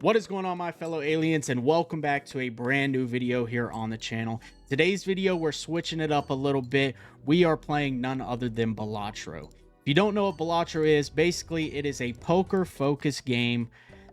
What is going on, my fellow aliens, and welcome back to a brand new video here on the channel. Today's video, we're switching it up a little bit. We are playing none other than Balatro. If you don't know what Balatro is, basically it is a poker focused game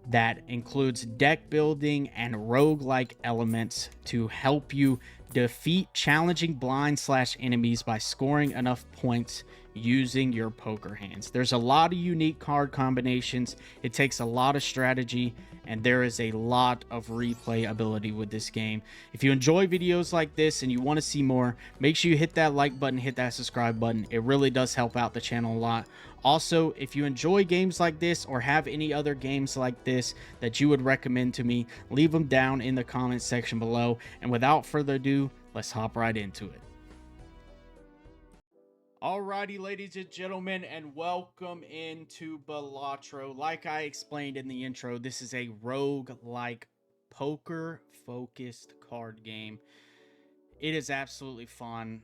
that includes deck building and roguelike elements to help you defeat challenging blind slash enemies by scoring enough points using your poker hands. There's a lot of unique card combinations. It takes a lot of strategy, and there is a lot of replay ability with this game. If you enjoy videos like this and you want to see more, make sure you hit that like button, hit that subscribe button. It really does help out the channel a lot. Also, if you enjoy games like this or have any other games like this that you would recommend to me, leave them down in the comments section below. And without further ado, let's hop right into it. Alrighty, ladies and gentlemen, and welcome into Balatro. Like I explained in the intro, this is a rogue-like poker-focused card game. It is absolutely fun.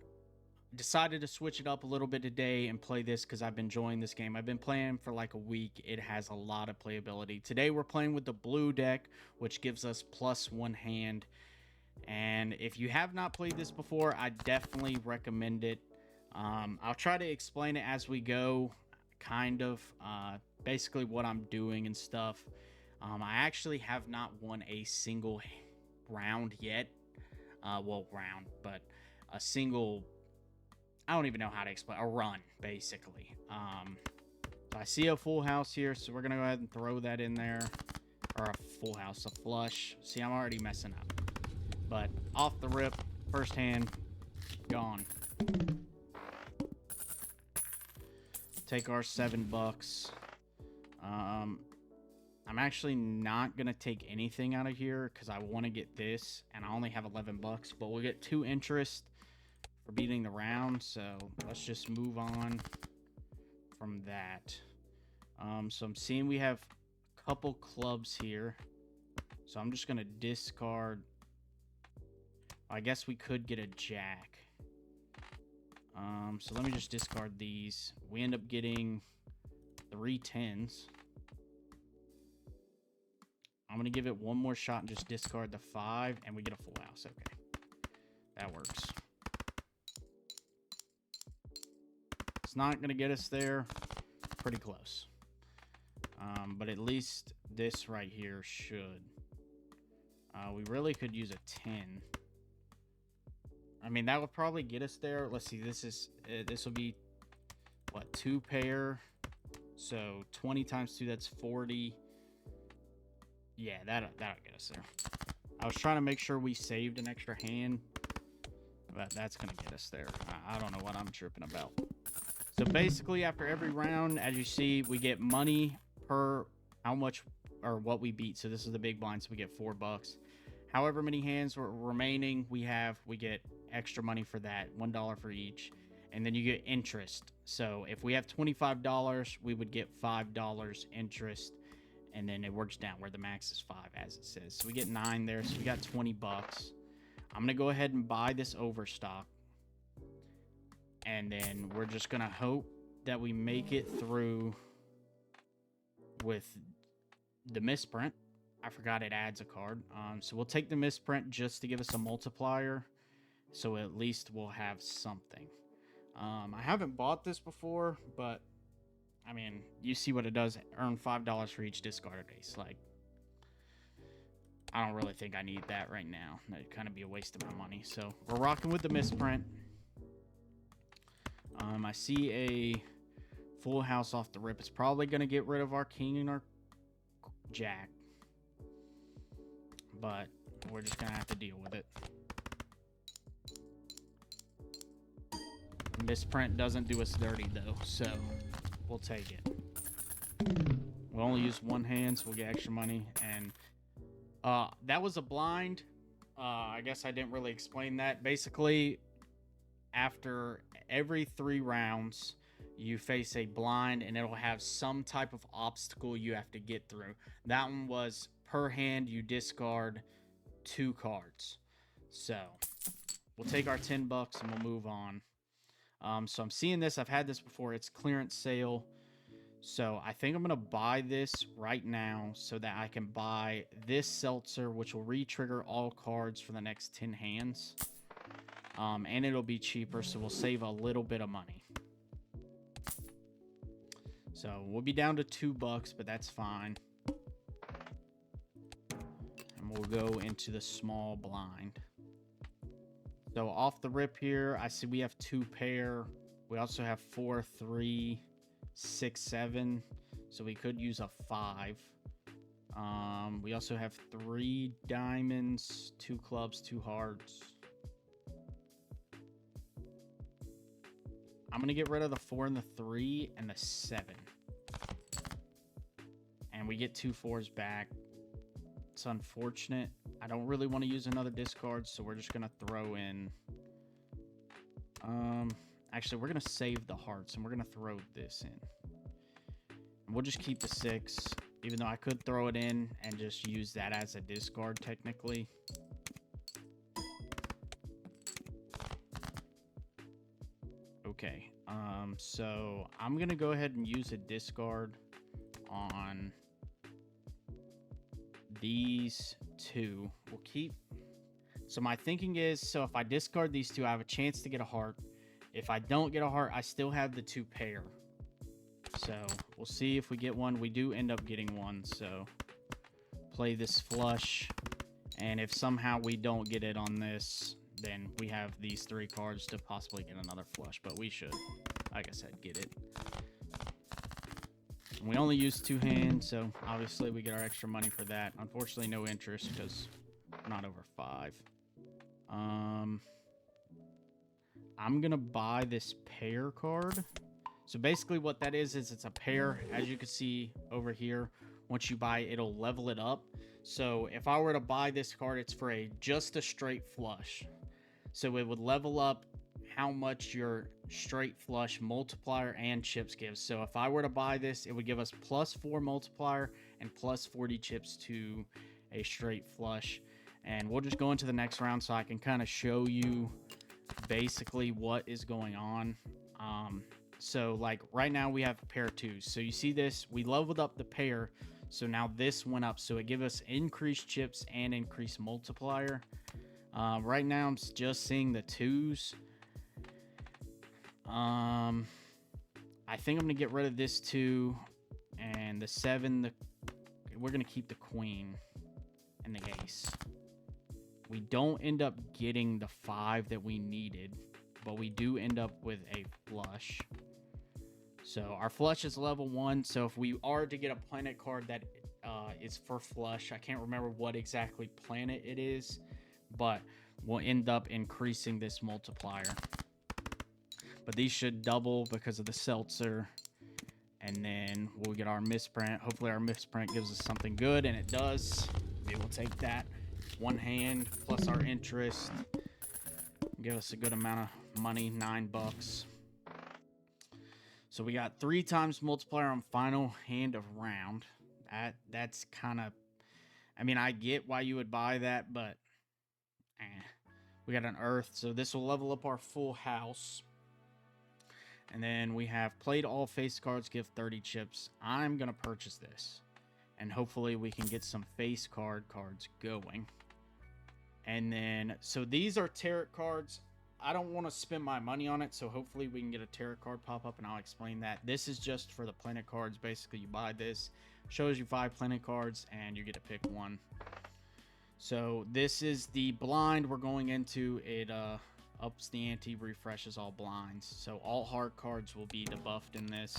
Decided to switch it up a little bit today and play this because I've been enjoying this game. I've been playing for like a week. It has a lot of playability. Today we're playing with the blue deck, which gives us +1 hand. And if you have not played this before, I definitely recommend it. I'll try to explain it as we go, kind of, basically what I'm doing and stuff. I actually have not won a single round yet. But a single, I don't even know how to explain, a run, basically. So I see a full house here, so we're going to go ahead and throw that in there. Or a full house, a flush. See, I'm already messing up. But off the rip, first hand, gone. Take our $7. I'm actually not gonna take anything out of here because I want to get this, and I only have $11, but we'll get 2 interest for beating the round. So let's just move on from that. So I'm seeing we have a couple clubs here, so I'm just gonna discard. I guess we could get a jack. So let me just discard these. We end up getting 3 10s. I'm going to give it one more shot and just discard the 5, and we get a full house. Okay. That works. It's not going to get us there. Pretty close. But at least this right here should. We really could use a 10. I mean, that would probably get us there. Let's see. This will be, what, 2 pair. So 20 times 2, that's 40. Yeah, that'll get us there. I was trying to make sure we saved an extra hand, but that's going to get us there. I don't know what I'm tripping about. So basically, after every round, as you see, we get money per how much or what we beat. So this is the big blind, so we get $4. However many hands were remaining, we get extra money for that, $1 for each. And then you get interest. So if we have $25, we would get $5 interest, and then it works down where the max is 5, as it says. So we get 9 there, so we got $20. I'm gonna go ahead and buy this overstock, and then we're just gonna hope that we make it through with the misprint. I forgot it adds a card. So we'll take the misprint just to give us a multiplier, so at least we'll have something. I haven't bought this before, but I mean, you see what it does. Earn $5 for each discarded ace. Like, I don't really think I need that right now. That'd kind of be a waste of my money. So we're rocking with the misprint. I see a full house off the rip. It's probably going to get rid of our king and our jack, but we're just going to have to deal with it. Misprint doesn't do us dirty, though, so we'll take it. We'll only use 1 hand, so we'll get extra money. And that was a blind. I guess I didn't really explain that. Basically, after every 3 rounds, you face a blind, and it'll have some type of obstacle you have to get through. That one was per hand, you discard 2 cards. So we'll take our $10 and we'll move on. So I'm seeing this. I've had this before. It's clearance sale. So I think I'm going to buy this right now so that I can buy this seltzer, which will re-trigger all cards for the next 10 hands. And it'll be cheaper, so we'll save a little bit of money. So we'll be down to $2, but that's fine. And we'll go into the small blind. So off the rip here, I see we have 2 pair. We also have 4, 3, 6, 7. So we could use a 5. We also have 3 diamonds, 2 clubs, 2 hearts. I'm going to get rid of the 4 and the 3 and the 7. And we get 2 4s back. It's unfortunate. I don't really want to use another discard, so we're just going to throw in... Actually, we're going to save the hearts, and we're going to throw this in. And we'll just keep the 6, even though I could throw it in and just use that as a discard, technically. Okay, so I'm going to go ahead and use a discard on these 2. We'll keep... So my thinking is, so if I discard these 2, I have a chance to get a heart. If I don't get a heart, I still have the 2 pair. So we'll see if we get one. We do end up getting one, so play this flush. And if somehow we don't get it on this, then we have these 3 cards to possibly get another flush. But we should, like I said, get it. We only use 2 hands, so obviously we get our extra money for that. Unfortunately, no interest because we're not over 5. I'm going to buy this pair card. So basically what that is it's a pair. As you can see over here, once you buy it, it'll level it up. So if I were to buy this card, it's for just a straight flush. So it would level up how much your straight flush multiplier and chips gives. So if I were to buy this, it would give us +4 multiplier and +40 chips to a straight flush. And we'll just go into the next round so I can kind of show you basically what is going on. So like right now we have a pair of 2s. So you see this, we leveled up the pair. So now this went up. So it gives us increased chips and increased multiplier. Right now I'm just seeing the 2s. I think I'm going to get rid of this 2 and the 7. We're going to keep the queen and the ace. We don't end up getting the 5 that we needed, but we do end up with a flush. So our flush is level 1. So if we are to get a planet card that is for flush, I can't remember what exactly planet it is, but we'll end up increasing this multiplier. But these should double because of the seltzer. And then we'll get our misprint. Hopefully our misprint gives us something good, and it does. We will take that. 1 hand plus our interest. Give us a good amount of money, $9. So we got 3 times multiplier on final hand of round. That's kind of... I mean, I get why you would buy that, but... We got an earth, so this will level up our full house. And then we have played all face cards, give 30 chips. I'm going to purchase this. And hopefully we can get some face cards going. And then, so these are tarot cards. I don't want to spend my money on it, so hopefully we can get a tarot card pop up, and I'll explain that. This is just for the planet cards. Basically, you buy this, shows you 5 planet cards, and you get to pick 1. So this is the blind we're going into. It ups the ante, refreshes all blinds. So all heart cards will be debuffed in this.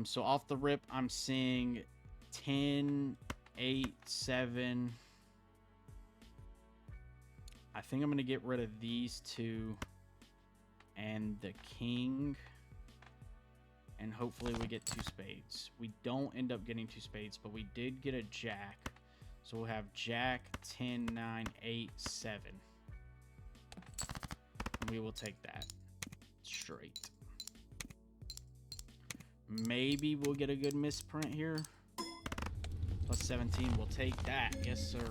So off the rip, I'm seeing 10, 8, 7. I think I'm going to get rid of these 2 and the king. And hopefully we get 2 spades. We don't end up getting 2 spades, but we did get a jack. So we'll have jack, 10, 9, 8, 7. And we will take that straight. Maybe we'll get a good misprint here. Plus 17, we'll take that. Yes, sir.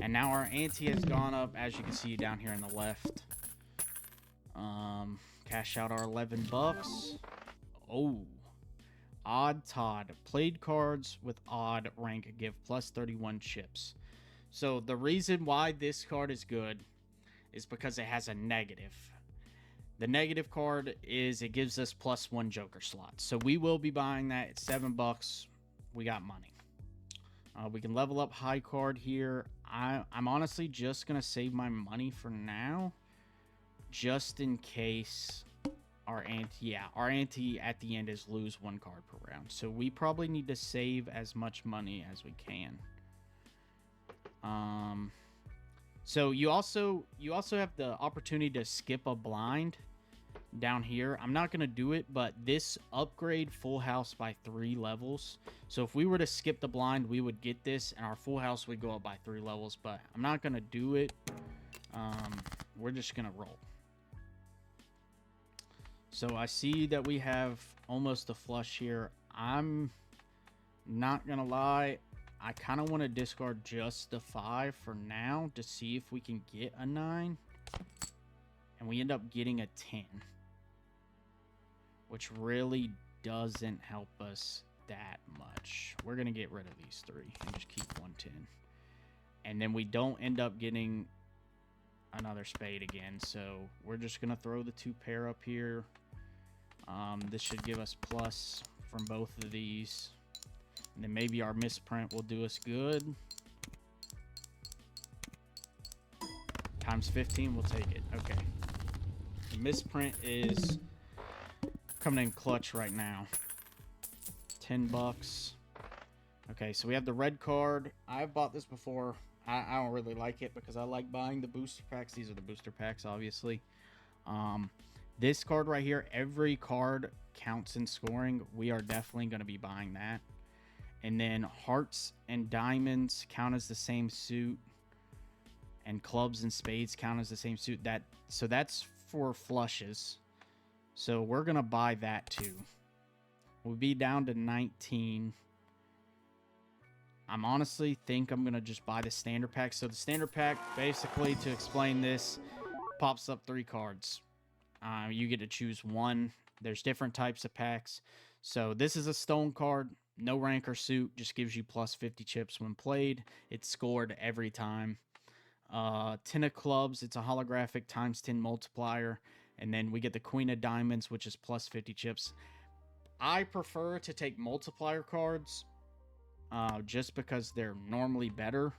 And now our ante has gone up, as you can see down here on the left. Cash out our $11. Oh. Odd Todd. Played cards with odd rank give plus 31 chips. So the reason why this card is good is because it has a negative. The negative card is it gives us +1 Joker slot. So we will be buying that at $7. We got money. We can level up high card here. I'm honestly just going to save my money for now. Just in case our ante at the end is lose 1 card per round. So we probably need to save as much money as we can. So you also have the opportunity to skip a blind down here. I'm not going to do it, but this upgrade full house by 3 levels. So if we were to skip the blind, we would get this and our full house would go up by 3 levels, but I'm not going to do it. We're just going to roll. So I see that we have almost a flush here. I'm not going to lie. I kind of want to discard just the 5 for now to see if we can get a 9. And we end up getting a 10. Which really doesn't help us that much. We're going to get rid of these 3 and just keep 110. And then we don't end up getting another spade again. So we're just going to throw the 2 pair up here. This should give us plus from both of these. And then maybe our misprint will do us good. Times 15, we'll take it. Okay. The misprint is coming in clutch right now. $10. Okay, so we have the red card. I've bought this before. I don't really like it because I like buying the booster packs. These are the booster packs, obviously. This card right here, every card counts in scoring. We are definitely going to be buying that. And then hearts and diamonds count as the same suit. And clubs and spades count as the same suit. So that's for flushes. So we're going to buy that too. We'll be down to 19. I'm honestly think I'm going to just buy the standard pack. So the standard pack, basically, to explain this, pops up 3 cards. You get to choose 1. There's different types of packs. So this is a stone card. No rank or suit. Just gives you plus 50 chips when played. It's scored every time. 10 of clubs. It's a holographic times 10 multiplier. And then we get the Queen of Diamonds, which is plus 50 chips. I prefer to take multiplier cards just because they're normally better.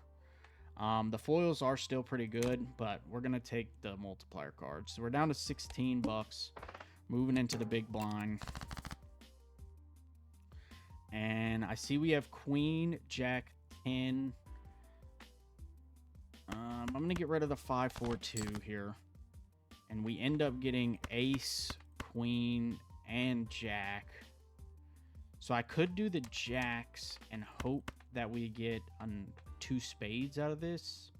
The foils are still pretty good, but we're going to take the multiplier cards. So we're down to $16. Moving into the big blind. And I see we have Queen, Jack, 10. I'm going to get rid of the 5, 4, 2 here. And we end up getting Ace, Queen, and Jack. So I could do the Jacks and hope that we get 2 spades out of this.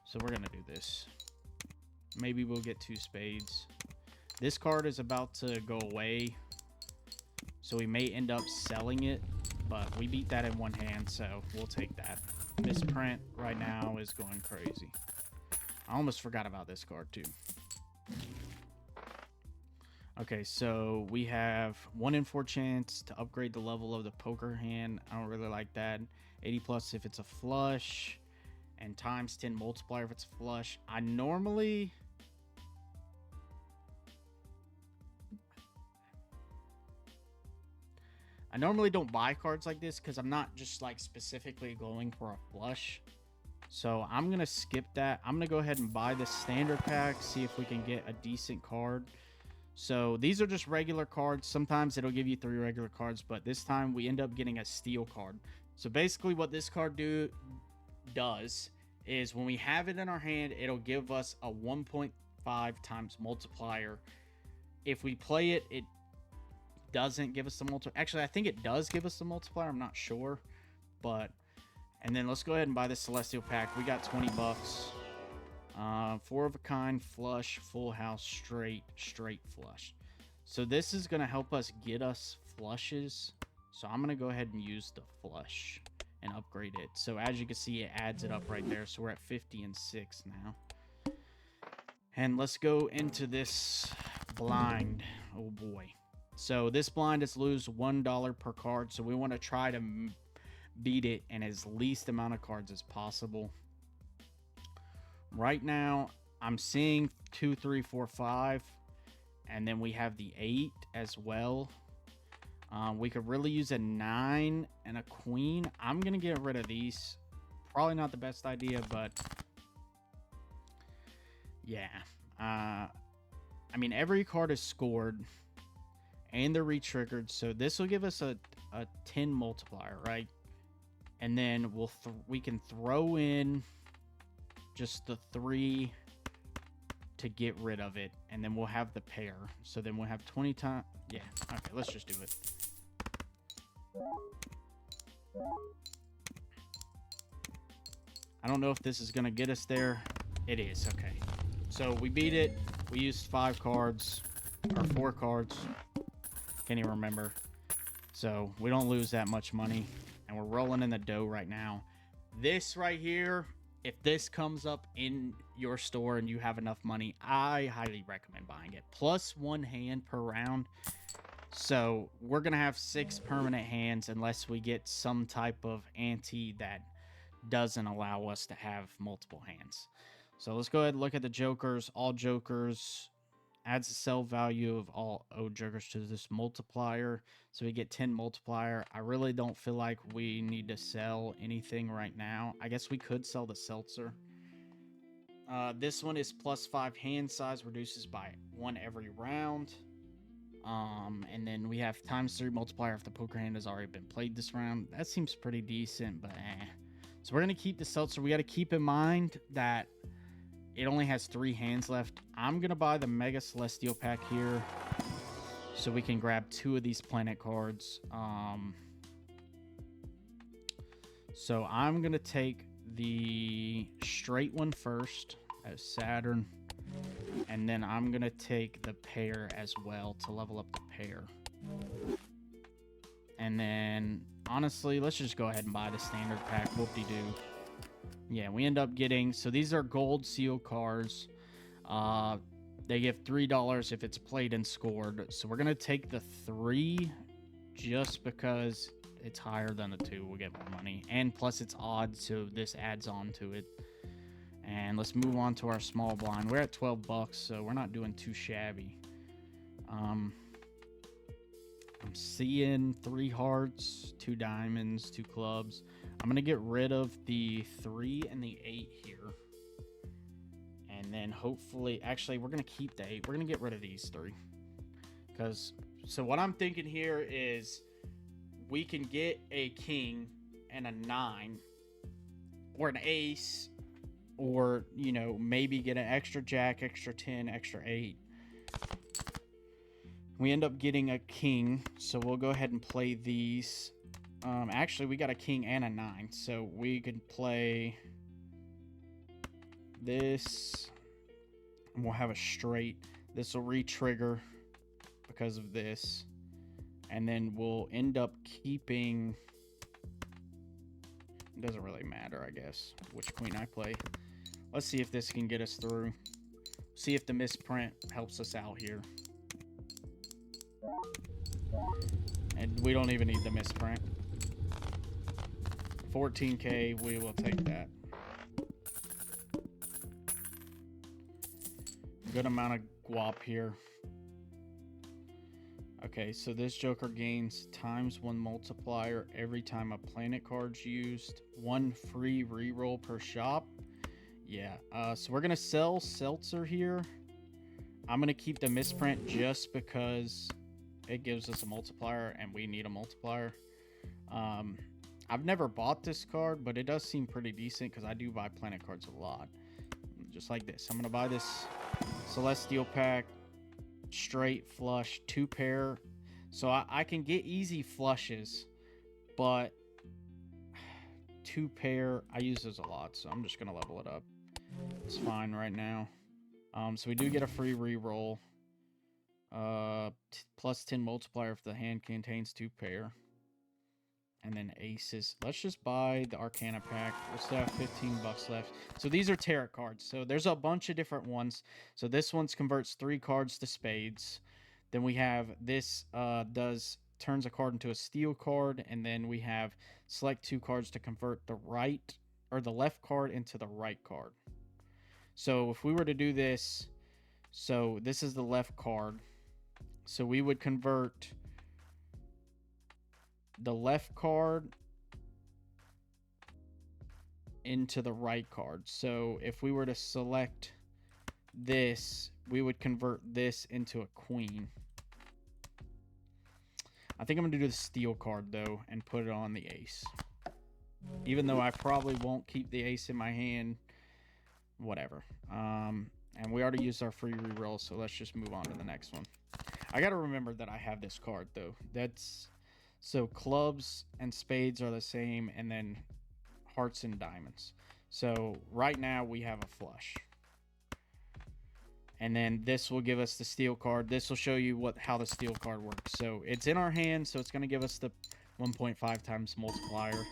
So we're going to do this. Maybe we'll get 2 spades. This card is about to go away. So we may end up selling it. But we beat that in one hand, so we'll take that. Misprint right now is going crazy. I almost forgot about this card too. Okay, so we have 1 in 4 chance to upgrade the level of the poker hand. I don't really like that. 80 plus if it's a flush, and times 10 multiplier if it's a flush. I normally don't buy cards like this because I'm not just like specifically going for a flush. So I'm going to skip that. I'm going to go ahead and buy the standard pack, see if we can get a decent card. So these are just regular cards. Sometimes it'll give you 3 regular cards, but this time we end up getting a steel card. So basically what this card does is when we have it in our hand, it'll give us a 1.5 times multiplier. If we play it, it doesn't give us the multiplier. Actually, I think it does give us the multiplier. I'm not sure, but... And then let's go ahead and buy the Celestial Pack. We got $20. 4 of a kind, flush, full house, straight flush. So this is going to help us get us flushes. So I'm going to go ahead and use the flush and upgrade it. So as you can see, it adds it up right there. So we're at 50 and 6 now. And let's go into this blind. Oh boy. So this blind is lose $1 per card. So we want to try to beat it in as least amount of cards as possible. Right now, I'm seeing 2, 3, 4, 5, and then we have the 8 as well. We could really use a 9 and a queen. I'm gonna get rid of these. Probably not the best idea, but yeah. I mean, every card is scored, and they're re-triggered, so this will give us a 10 multiplier, right? And then we can throw in just the 3 to get rid of it, and then we'll have the pair. So then we'll have 20 times. Yeah, okay, let's just do it. I don't know if this is gonna get us there. It is, okay. So we beat it. We used 5 cards, or 4 cards. Can't even remember. So we don't lose that much money, and we're rolling in the dough right now. This right here, if this comes up in your store and you have enough money, I highly recommend buying it. Plus 1 hand per round. So we're going to have 6 permanent hands unless we get some type of ante that doesn't allow us to have multiple hands. So let's go ahead and look at the jokers. All jokers adds the sell value of all jokers to this multiplier. So we get 10 multiplier. I really don't feel like we need to sell anything right now. I guess we could sell the seltzer. This one is plus 5 hand size, reduces by 1 every round. And then we have times 3 multiplier if the poker hand has already been played this round. That seems pretty decent, but So we're going to keep the seltzer. We got to keep in mind that it only has 3 hands left. I'm going to buy the Mega Celestial pack here so we can grab 2 of these planet cards. So I'm going to take the straight one first as Saturn. And then I'm going to take the pair as well to level up the pair. And then, honestly, let's just go ahead and buy the standard pack. Whoop-de-doo. Yeah, we end up getting... So these are gold seal cards. They give $3 if it's played and scored. So we're going to take the 3 just because it's higher than the 2. We'll get more money. And plus it's odd, so this adds on to it. And let's move on to our small blind. We're at 12 bucks, so we're not doing too shabby. I'm seeing 3 hearts, 2 diamonds, 2 clubs. I'm going to get rid of the 3 and the 8 here. And then hopefully... Actually, we're going to keep the 8. We're going to get rid of these 3. So what I'm thinking here is we can get a king and a 9. Or an ace... Or, you know, maybe get an extra jack, extra 10, extra 8. We end up getting a king, so we'll go ahead and play these. Actually, we got a king and a 9, so we could play this. And we'll have a straight. This will re-trigger because of this. And then we'll end up keeping... It doesn't really matter, I guess, which queen I play. Let's see if this can get us through. See if the misprint helps us out here. And we don't even need the misprint. 14K, we will take that. Good amount of guap here. Okay, so this joker gains ×1 multiplier every time a planet card's used. 1 free reroll per shop. Yeah, so we're going to sell seltzer here. I'm going to keep the misprint just because it gives us a multiplier and we need a multiplier. I've never bought this card, but it does seem pretty decent because I do buy planet cards a lot. Just like this. I'm going to buy this Celestial pack. Straight flush, 2 pair. So I can get easy flushes, but 2 pair, I use those a lot, so I'm just going to level it up. It's fine right now. So we do get a free reroll. Plus 10 multiplier if the hand contains 2 pair. And then aces. Let's just buy the Arcana pack. We'll still have 15 bucks left. So these are tarot cards. So there's a bunch of different ones. So this one's converts 3 cards to spades. Then we have this turns a card into a steel card, and then we have select 2 cards to convert the right or the left card into the right card. So if we were to do this, so this is the left card. So we would convert the left card into the right card. So if we were to select this, we would convert this into a queen. I think I'm going to do the steel card, though, and put it on the ace. Even though I probably won't keep the ace in my hand. Whatever. And we already used our free reroll, so let's just move on to the next one. I got to remember that I have this card, though. So clubs and spades are the same, and then hearts and diamonds. So right now we have a flush. And then this will give us the steel card. This will show you how the steel card works. So it's in our hand, so it's going to give us the 1.5 times multiplier.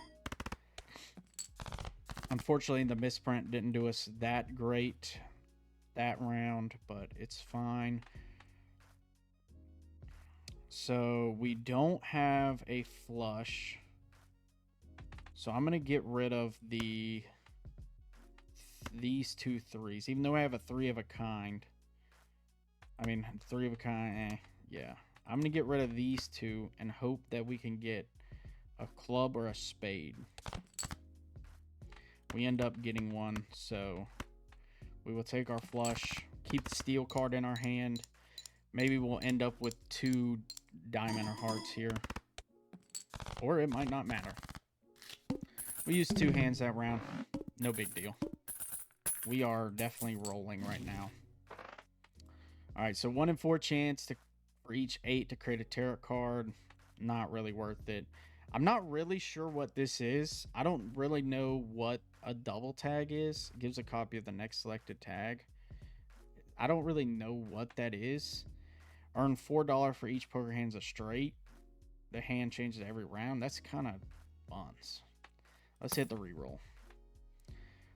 Unfortunately, the misprint didn't do us that great that round, but it's fine. So we don't have a flush. So I'm going to get rid of these 2 3s, even though I have a 3 of a kind. I mean, 3 of a kind, yeah. I'm going to get rid of these 2 and hope that we can get a club or a spade. We end up getting one, so we will take our flush, keep the steel card in our hand. Maybe we'll end up with 2 diamond or hearts here. Or it might not matter. We used 2 hands that round. No big deal. We are definitely rolling right now. Alright, so 1 in 4 chance for each 8 to create a tarot card. Not really worth it. I'm not really sure what this is. I don't really know what a double tag is. It gives a copy of the next selected tag. I don't really know what that is. Earn $4 for each poker hand's a straight. The hand changes every round. That's kind of buns. Let's hit the reroll.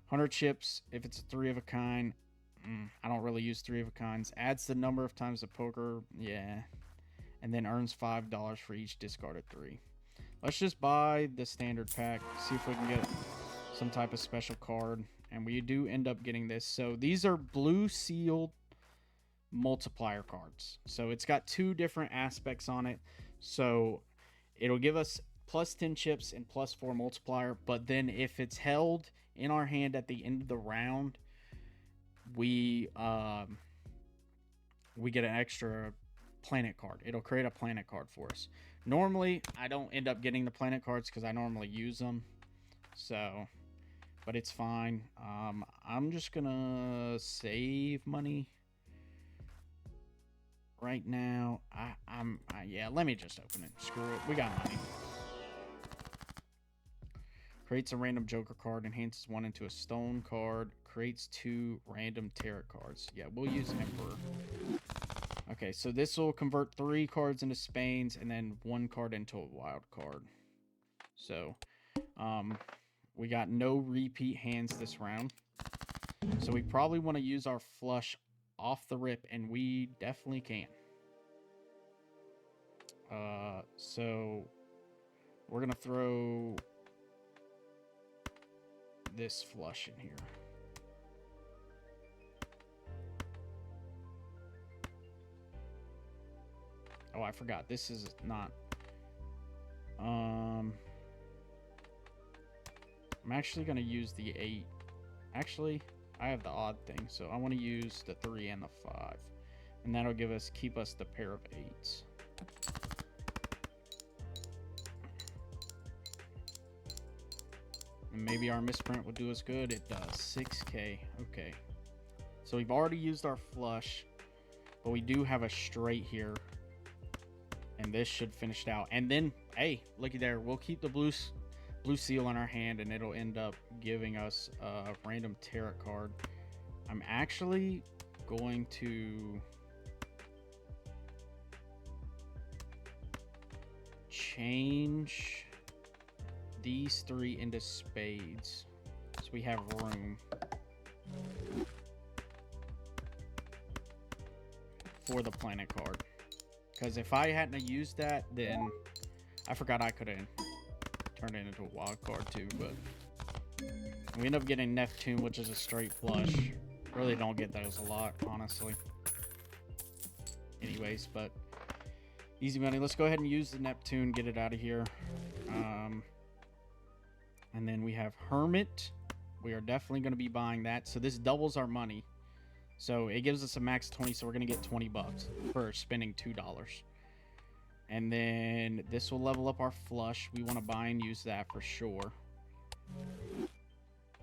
100 chips if it's a 3 of a kind. I don't really use 3 of a kinds. Adds the number of times the poker. Yeah. And then earns $5 for each discarded 3. Let's just buy the standard pack. See if we can get some type of special card. And we do end up getting this. So these are blue sealed multiplier cards. So it's got 2 different aspects on it. So it'll give us plus 10 chips and plus 4 multiplier. But then if it's held in our hand at the end of the round, we get an extra planet card. It'll create a planet card for us. Normally, I don't end up getting the planet cards because I normally use them. So, but it's fine. I'm just gonna save money right now. Yeah, let me just open it. Screw it. We got money. Creates a random joker card, enhances 1 into a stone card, creates 2 random tarot cards. Yeah, we'll use Emperor. Okay, so this will convert 3 cards into spades and then 1 card into a wild card. So, we got no repeat hands this round. So we probably want to use our flush off the rip, and we definitely can. So we're going to throw this flush in here. Oh, I forgot. This is not... I'm actually going to use the 8. Actually, I have the odd thing, so I want to use the 3 and the 5. And that'll keep us the pair of 8s. And maybe our misprint will do us good. It does. 6K. Okay. So we've already used our flush, but we do have a straight here. And this should finish it out. And then, hey, looky there. We'll keep the blue seal in our hand, and it'll end up giving us a random tarot card. I'm actually going to change these 3 into spades so we have room for the planet card. Because if I hadn't have used that, then I forgot I could have turned it into a wild card too. But we end up getting Neptune, which is a straight flush. Really don't get those a lot, honestly. Anyways, but easy money. Let's go ahead and use the Neptune, get it out of here. And then we have Hermit. We are definitely going to be buying that. So this doubles our money. So it gives us a max 20, so we're going to get 20 bucks for spending $2. And then this will level up our flush. We want to buy and use that for sure.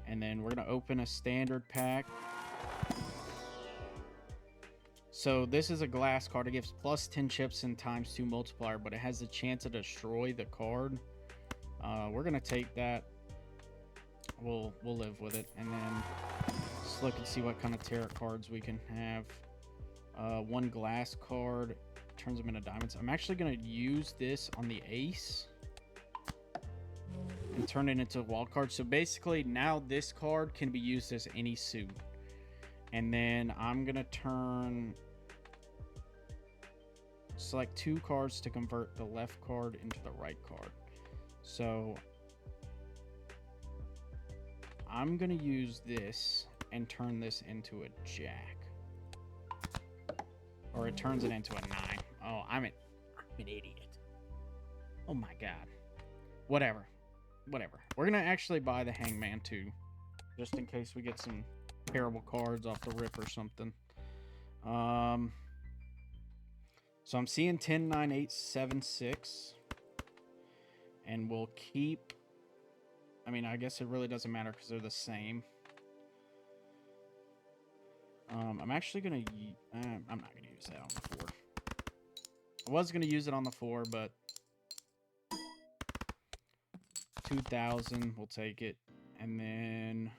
And then we're going to open a standard pack. So this is a glass card. It gives plus 10 chips and ×2 multiplier, but it has the chance to destroy the card. We're going to take that. We'll live with it. And then let's look and see what kind of tarot cards we can have. One glass card turns them into diamonds. I'm actually going to use this on the ace and turn it into a wild card. So basically now this card can be used as any suit. And then I'm going to select 2 cards to convert the left card into the right card. So I'm going to use this and turn this into a jack. Or it turns it into a 9. Oh, I'm an idiot. Oh my god. Whatever. We're going to actually buy the Hangman too. Just in case we get some terrible cards off the rip or something. So I'm seeing 10, 9, 8, 7, 6. And we'll keep... I mean, I guess it really doesn't matter because they're the same. I'm actually going to... I'm not going to use that on the 4. I was going to use it on the 4, but... 2,000, we'll take it. And then...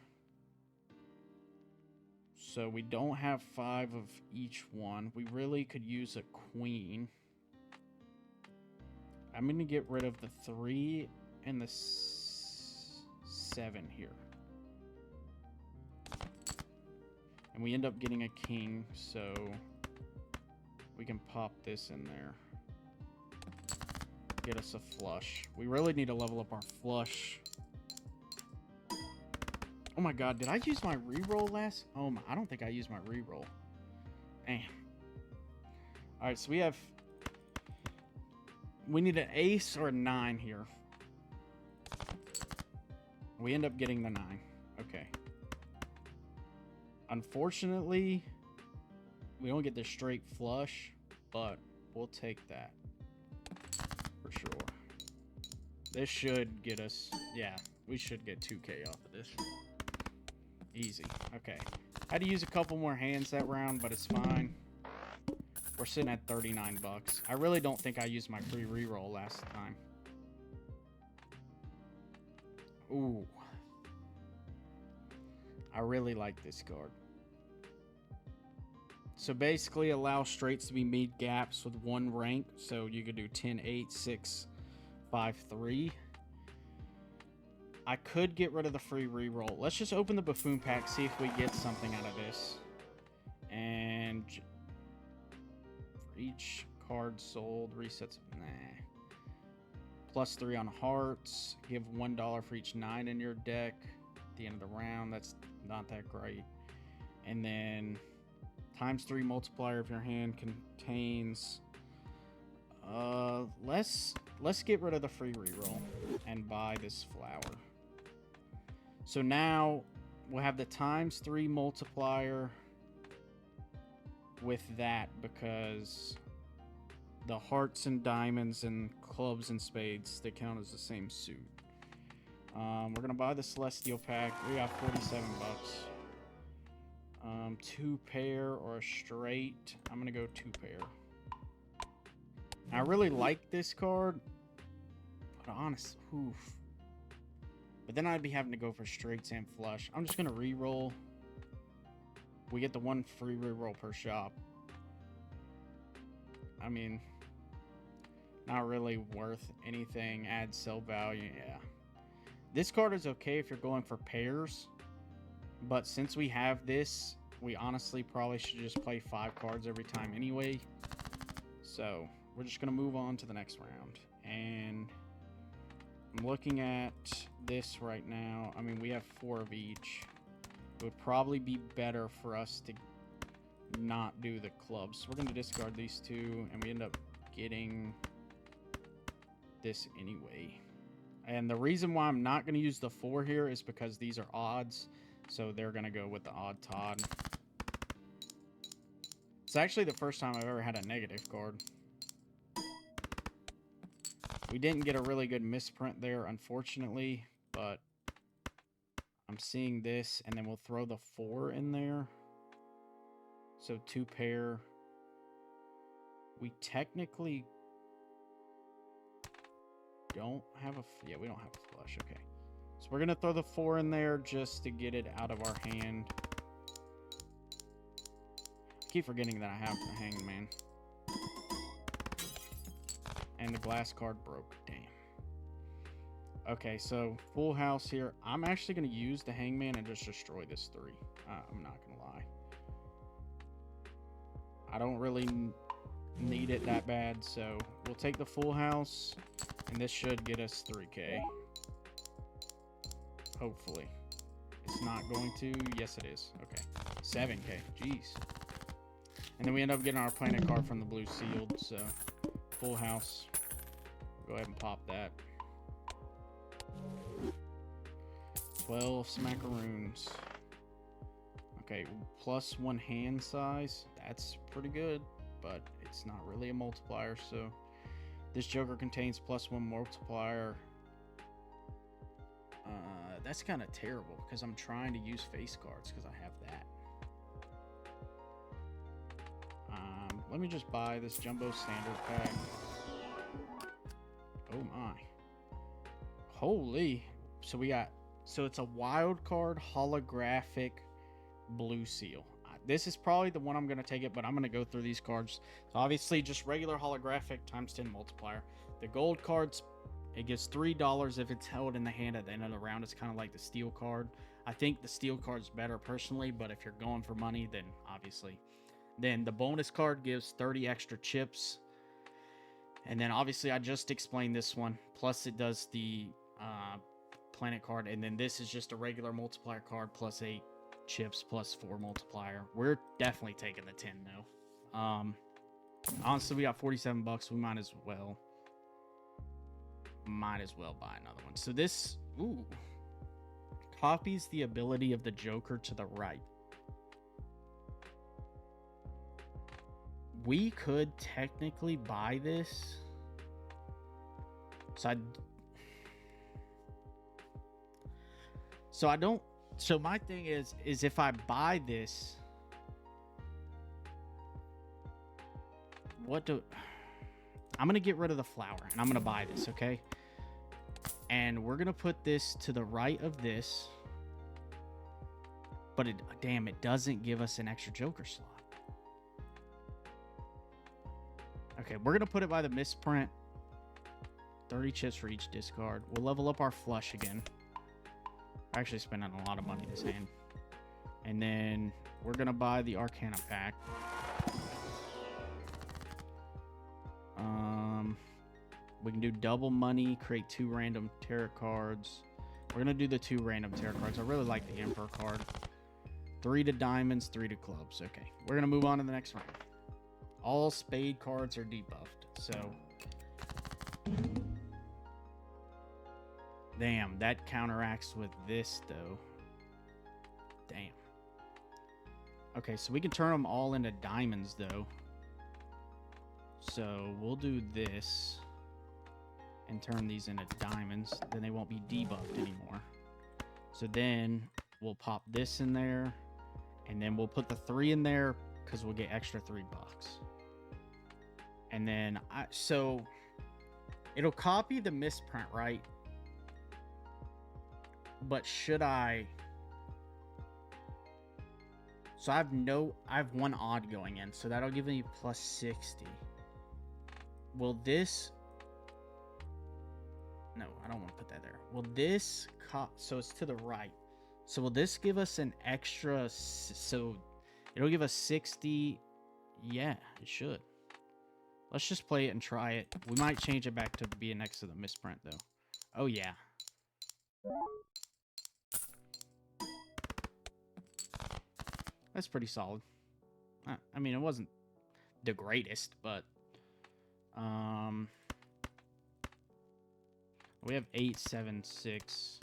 So we don't have 5 of each one. We really could use a queen. I'm going to get rid of the 3 and the 7 here. And we end up getting a king, so we can pop this in there. Get us a flush. We really need to level up our flush. Oh my god, did I use my reroll last? Oh my, I don't think I used my reroll. Damn. Alright, so we need an ace or a 9 here. We end up getting the 9. Okay. Unfortunately, we don't get the straight flush, but we'll take that. For sure. This should get us... Yeah, we should get 2K off of this. Easy. Okay. Had to use a couple more hands that round, but it's fine. We're sitting at 39 bucks. I really don't think I used my free reroll last time. Ooh. I really like this card. So basically allow straights to be made gaps with 1 rank. So you could do 10, 8, 6, 5, 3. I could get rid of the free reroll. Let's just open the buffoon pack, see if we get something out of this. And for each card sold, resets. Nah. Plus 3 on hearts. Give $1 for each 9 in your deck. At the end of the round, that's not that great. And then ×3 multiplier if your hand contains. Let's get rid of the free reroll and buy this flower. So now we'll have the ×3 multiplier with that because the hearts and diamonds and clubs and spades, they count as the same suit. We're going to buy the Celestial pack. We got 47 bucks. 2 pair or a straight. I'm going to go 2 pair. I really like this card. But honest, oof. But then I'd be having to go for straights and flush. I'm just going to re-roll. We get the 1 free re-roll per shop. I mean, not really worth anything. Add sell value. Yeah. This card is okay if you're going for pairs. But since we have this, we honestly probably should just play 5 cards every time anyway. So, we're just going to move on to the next round. And I'm looking at this right now. I mean, we have 4 of each. It would probably be better for us to not do the clubs. So we're going to discard these 2, and we end up getting this anyway. And the reason why I'm not going to use the 4 here is because these are odds. So they're going to go with the odd Todd. It's actually the first time I've ever had a negative card. We didn't get a really good misprint there, unfortunately, but I'm seeing this, and then we'll throw the 4 in there. So 2 pair. We technically don't have a... Yeah, we don't have a flush. Okay. So we're going to throw the 4 in there just to get it out of our hand. I keep forgetting that I have the hangman. And the glass card broke. Damn. Okay, so full house here. I'm actually going to use the hangman and just destroy this 3. I'm not going to lie. I don't really need it that bad, so we'll take the full house, and this should get us 3K. Hopefully. It's not going to. Yes, it is. Okay. 7K. Jeez. And then we end up getting our planet card from the blue sealed, so full house. Go ahead and pop that. 12 smackaroons. Okay, +1 hand size. That's pretty good, but it's not really a multiplier, so this joker contains +1 multiplier. That's kind of terrible because I'm trying to use face cards because I have that. Let me just buy this jumbo standard pack. Oh my. Holy. So we got, so it's a wild card holographic blue seal. This is probably the one I'm going to take it, but I'm going to go through these cards. So obviously just regular holographic ×10 multiplier. The gold cards, it gives $3 if it's held in the hand at the end of the round. It's kind of like the steel card. I think the steel card's better personally, but if you're going for money, then obviously. Then the bonus card gives 30 extra chips. And then obviously I just explained this one. Plus it does the planet card. And then this is just a regular multiplier card +8 chips +4 multiplier. We're definitely taking the 10 though. Honestly, we got 47 bucks. We might as well buy another one. So this, ooh, copies the ability of the Joker to the right. We could technically buy this. So my thing is if I buy this, I'm going to get rid of the flower and I'm going to buy this, okay? And we're going to put this to the right of this. But damn, it doesn't give us an extra Joker slot. Okay, we're going to put it by the misprint. 30 chips for each discard. We'll level up our flush again. We're actually spending a lot of money this hand. And then we're going to buy the Arcana pack. We can do double money, create 2 random tarot cards. We're going to do the 2 random tarot cards. I really like the Emperor card. 3 to diamonds, 3 to clubs. Okay, we're going to move on to the next round. All spade cards are debuffed, so... Damn, that counteracts with this, though. Damn. Okay, so we can turn them all into diamonds, though. So we'll do this and turn these into diamonds. Then they won't be debuffed anymore. So then we'll pop this in there, and then we'll put the 3 in there because we'll get extra $3. And then so it'll copy the misprint, right? But should I? So I have 1 odd going in, so that'll give me +60. Will this? No, I don't want to put that there. Will this? So it's to the right. So will this give us an extra? So it'll give us 60. Yeah, it should. Let's just play it and try it. We might change it back to being next to the misprint, though. Oh, yeah. That's pretty solid. I mean, it wasn't the greatest, but... we have 8, 7, 6.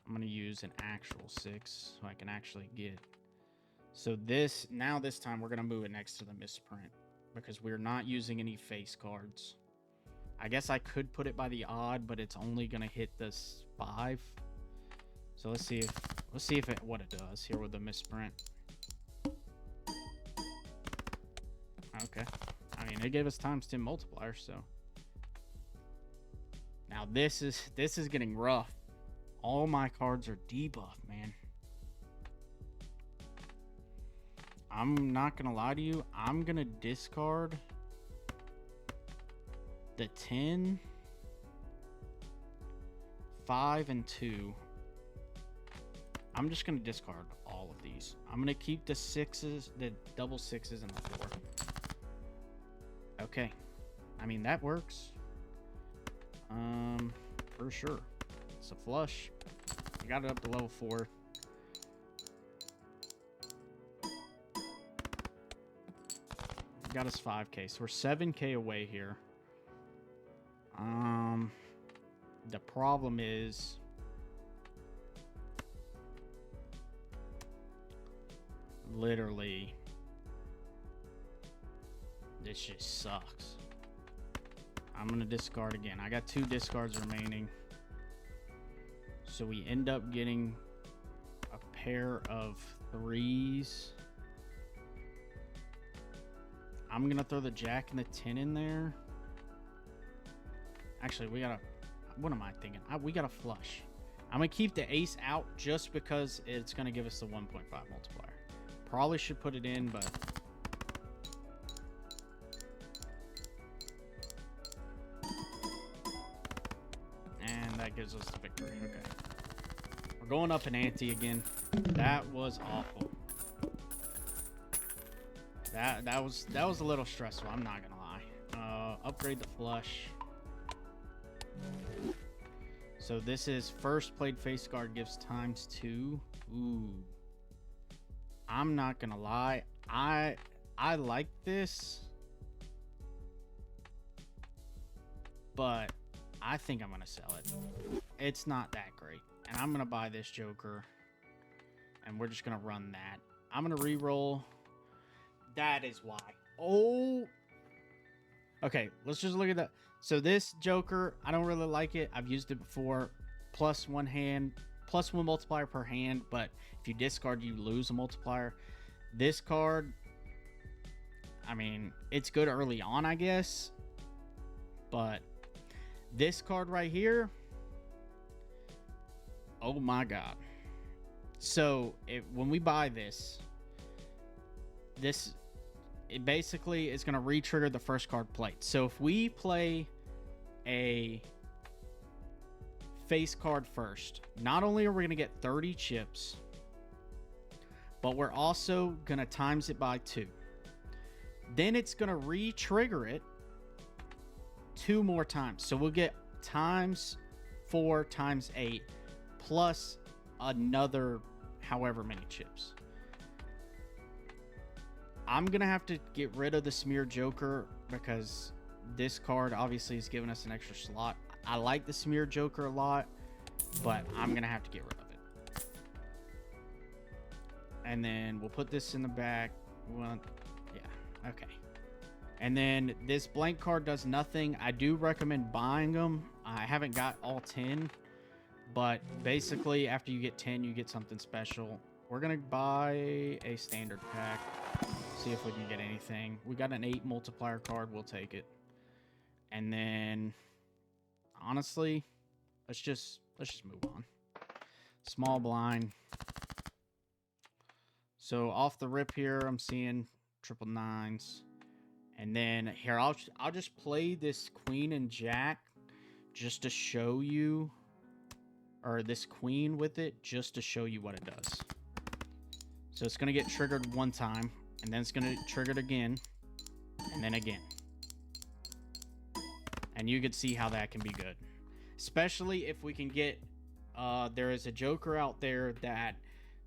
I'm going to use an actual 6 so I can actually get... So this time, we're going to move it next to the misprint because we're not using any face cards. I guess I could put it by the odd, but it's only going to hit this 5. So let's see if what it does here with the misprint. Okay. I mean, it gave us times 10 multiplier, so. Now this is getting rough. All my cards are debuff, man. I'm not gonna lie to you. I'm gonna discard the 10, 5, and 2. I'm just gonna discard all of these. I'm gonna keep the 6s, the double 6s, and the 4. Okay. I mean, that works. For sure. It's a flush. I got it up to level 4. Got us 5k, so we're 7k away here. The problem is literally this just sucks. I'm gonna discard again. I got 2 discards remaining, so we end up getting a pair of 3s. I'm gonna throw the jack and the 10 in there. Actually, we gotta... What am I thinking? We gotta flush. I'm gonna keep the ace out just because it's gonna give us the 1.5 multiplier. Probably should put it in, but... And that gives us the victory. Okay. We're going up an ante again. That was awful. That was a little stressful, I'm not gonna lie. Upgrade the flush. So this is first played face guard gives times 2. Ooh. I'm not gonna lie. I like this, but I think I'm gonna sell it. It's not that great. And I'm gonna buy this Joker. And we're just gonna run that. I'm gonna re-roll. That is why. Oh. Okay, let's just look at that. So this Joker, I don't really like it. I've used it before. +1 hand, +1 multiplier per hand, but if you discard, you lose a multiplier. This card, I mean, it's good early on, I guess. But this card right here, oh my God. So when we buy this, it basically is going to re-trigger the first card played. So if we play a face card first, not only are we going to get 30 chips, but we're also going to times it by 2. Then it's going to re-trigger it 2 more times. So we'll get times 4 times 8 plus another however many chips. I'm going to have to get rid of the Smear Joker because this card obviously is giving us an extra slot. I like the Smear Joker a lot, but I'm going to have to get rid of it. And then we'll put this in the back. Well, yeah, okay. And then this blank card does nothing. I do recommend buying them. I haven't got all 10, but basically after you get 10, you get something special. We're going to buy a standard pack. See if we can get anything. We got an 8 multiplier card. We'll take it. And then, honestly, let's just move on. Small blind. So off the rip here, I'm seeing 999s. And then here, I'll just play this queen and jack just to show you, or this queen with it just to show you what it does. So it's going to get triggered 1 time. And then it's going to trigger it again. And then again. And you can see how that can be good. Especially if we can get... there is a Joker out there that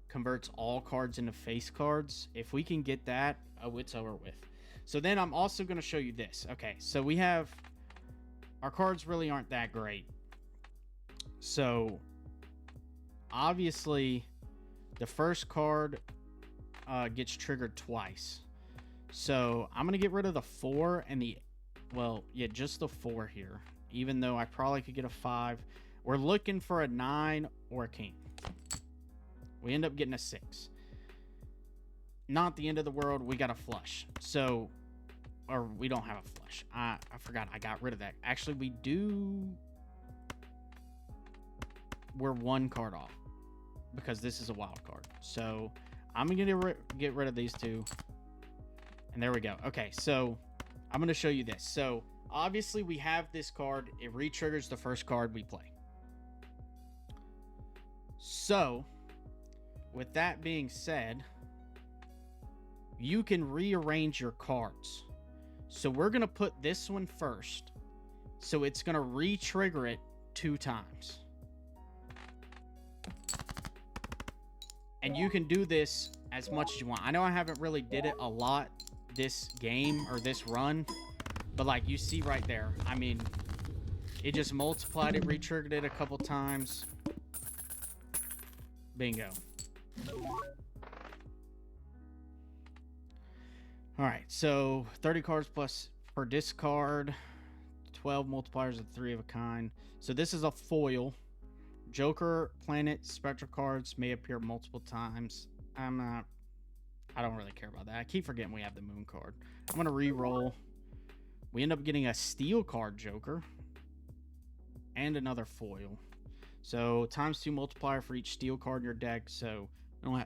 converts all cards into face cards. If we can get that, oh, it's over with. So then I'm also going to show you this. Okay, so we have... Our cards really aren't that great. So, obviously, the first card gets triggered twice. So, I'm going to get rid of the 4 and the... Well, yeah, just the 4 here. Even though I probably could get a 5. We're looking for a 9 or a king. We end up getting a 6. Not the end of the world. We got a flush. So... Or we don't have a flush. I forgot. I got rid of that. Actually, we do... We're 1 card off. Because this is a wild card. So, I'm going to get rid of these 2. And there we go. Okay, so, I'm going to show you this. So, obviously, we have this card. It re-triggers the first card we play. So, with that being said, you can rearrange your cards. So we're going to put this one first. So it's going to re-trigger it 2 times. And you can do this as much as you want. I know I haven't really did it a lot this game or this run. But like you see right there. I mean, it just multiplied it, re-triggered it a couple times. Bingo. All right, so 30 cards plus per discard, 12 multipliers of 3 of a kind. So this is a foil. Joker, planet, spectral cards may appear multiple times. I don't really care about that. I keep forgetting we have the moon card. I'm going to re-roll. We end up getting a steel card Joker and another foil. So times 2 multiplier for each steel card in your deck. So we don't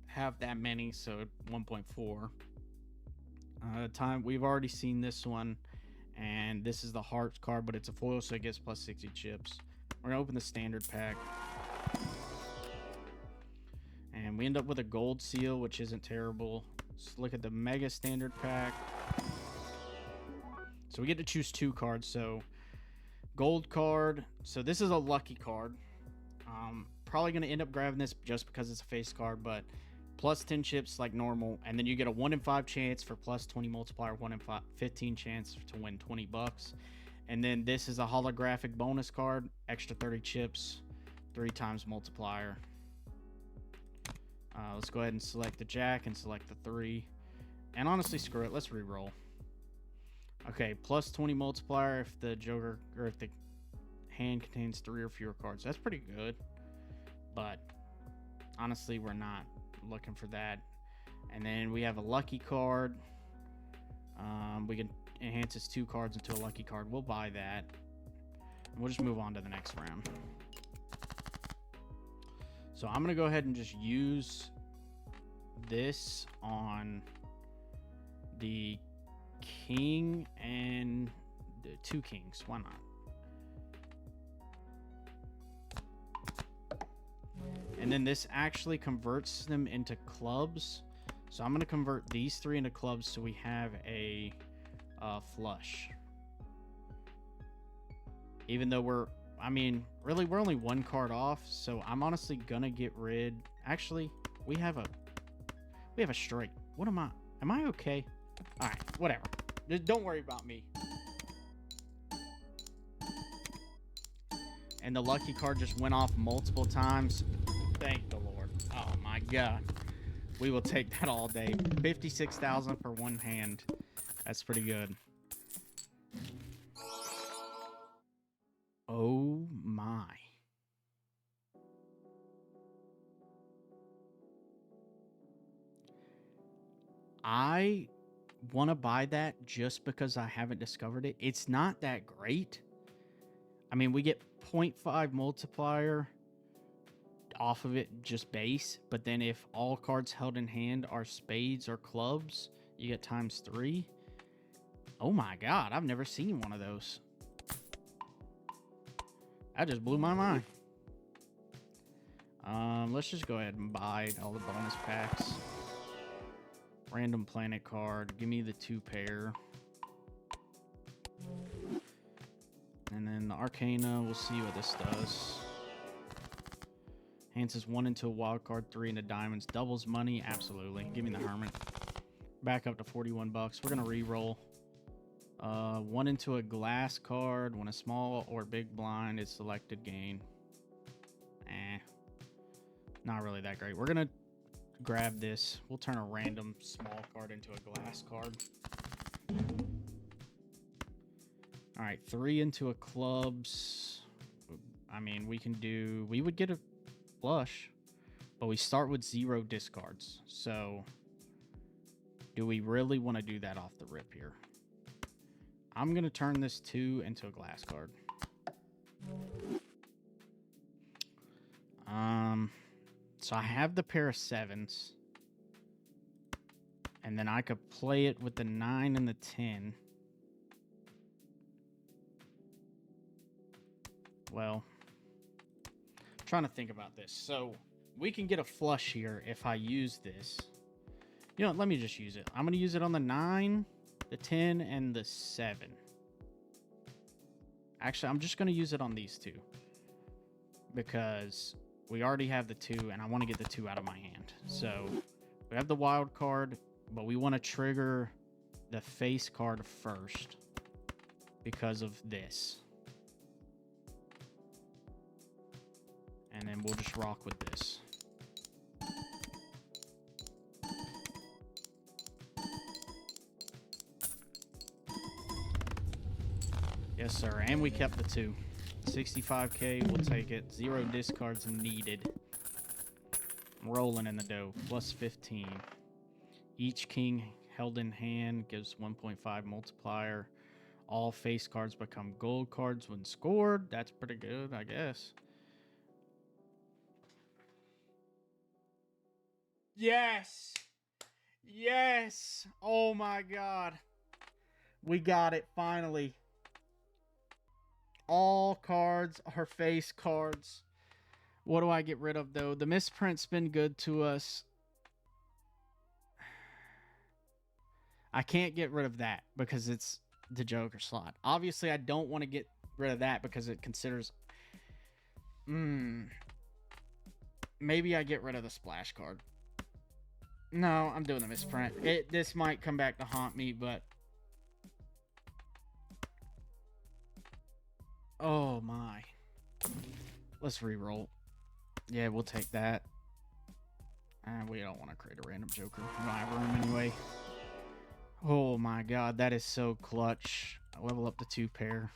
have that many, so 1.4. We've already seen this one, and this is the hearts card, but it's a foil, so it gets plus 60 chips. We're gonna open the standard pack, and we end up with a gold seal, which isn't terrible. Let's look at the mega standard pack. So we get to choose 2 cards. So gold card. So this is a lucky card. Probably gonna end up grabbing this just because it's a face card, but plus 10 chips like normal, and then you get a 1 in 5 chance for plus 20 multiplier, 1 in 15 chance to win $20. And then this is a holographic bonus card, extra 30 chips, 3 times multiplier. Let's go ahead and select the jack and select the 3. And honestly, screw it, let's re-roll. Okay, plus 20 multiplier if the Joker, or if the hand contains 3 or fewer cards. That's pretty good, but honestly, we're not looking for that. And then we have a lucky card. We can enhance its 2 cards into a lucky card. We'll buy that, and we'll just move on to the next round. So I'm gonna go ahead and just use this on the king and the 2 kings. Why not? And then this actually converts them into clubs. So I'm going to convert these 3 into clubs so we have a flush. Even though we're only 1 card off. So I'm honestly going to get rid. Actually, we have a straight. What am I okay? All right, whatever. Just don't worry about me. And the lucky card just went off multiple times. Thank the Lord. Oh my God. We will take that all day. 56,000 for 1 hand. That's pretty good. Oh my. I want to buy that just because I haven't discovered it. It's not that great. I mean, we get 0.5 multiplier off of it, just base, but then if all cards held in hand are spades or clubs, you get ×3. Oh my God, I've never seen one of those. That just blew my mind. Let's just go ahead and buy all the bonus packs. Random planet card, give me the 2 pair. And then the Arcana, we'll see what this does. Enhances 1 into a wild card, 3 into diamonds. Doubles money, absolutely. Give me the Hermit. Back up to 41 bucks. We're going to re-roll. 1 into a glass card. When a small or big blind is selected, gain. Not really that great. We're going to grab this. We'll turn a random small card into a glass card. All right, 3 into a clubs. I mean, we would get a flush, but we start with 0 discards. So do we really want to do that off the rip here? I'm going to turn this 2 into a glass card. So I have the pair of 7s. And then I could play it with the 9 and the 10. Well, I'm trying to think about this. So we can get a flush here if I use this. You know, let me just use it. I'm going to use it on the 9, the 10, and the 7. Actually, I'm just going to use it on these 2. Because we already have the 2, and I want to get the 2 out of my hand. So we have the wild card, but we want to trigger the face card first because of this. And then we'll just rock with this. Yes, sir. And we kept the 2. 65k, we'll take it. 0 discards needed. Rolling in the dough. Plus 15. Each king held in hand gives 1.5 multiplier. All face cards become gold cards when scored. That's pretty good, I guess. Yes! Yes! Oh my god. We got it, finally. All cards are face cards. What do I get rid of, though? The misprint's been good to us. I can't get rid of that because it's the Joker slot. Obviously, I don't want to get rid of that because it considers... Maybe I get rid of the splash card. No, I'm doing the misprint. This might come back to haunt me, but... Oh, my. Let's re-roll. Yeah, we'll take that. And we don't want to create a random Joker in my room anyway. Oh, my God. That is so clutch. I level up the 2 pair.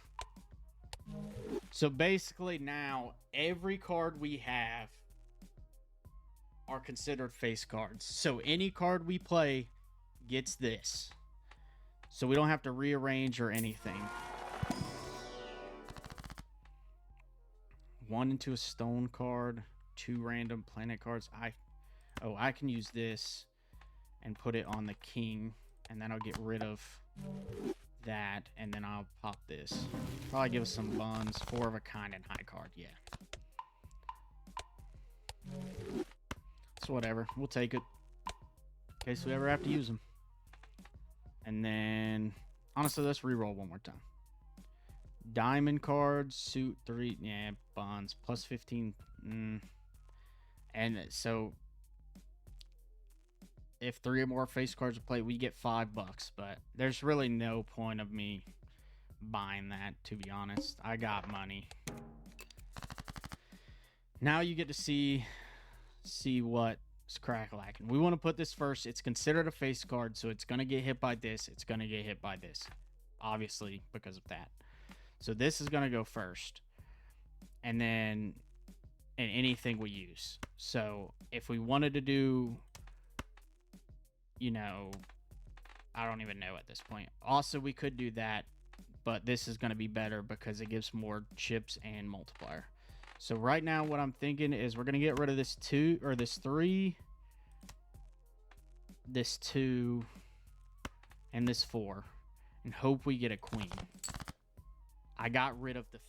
So, basically, now, every card we have are considered face cards. So, any card we play gets this. So, we don't have to rearrange or anything. 1 into a stone card, 2 random planet cards. I can use this and put it on the king, and then I'll get rid of that, and then I'll pop this. Probably give us some buns. 4 of a kind and high card, yeah. So whatever, we'll take it in case we ever have to use them. And then, honestly, let's re-roll one more time. Diamond cards, suit 3, yeah, bonds, plus 15. And so, if 3 or more face cards are played, we get $5. But there's really no point of me buying that, to be honest. I got money. Now you get to see what's crack-lacking. We want to put this first. It's considered a face card, so it's going to get hit by this. It's going to get hit by this, obviously, because of that. So this is going to go first. And then in anything we use. So if we wanted to do, you know, I don't even know at this point. Also, we could do that, but this is going to be better because it gives more chips and multiplier. So right now what I'm thinking is we're going to get rid of this 2 or this 3, this 2, and this 4, and hope we get a queen. I got rid of the...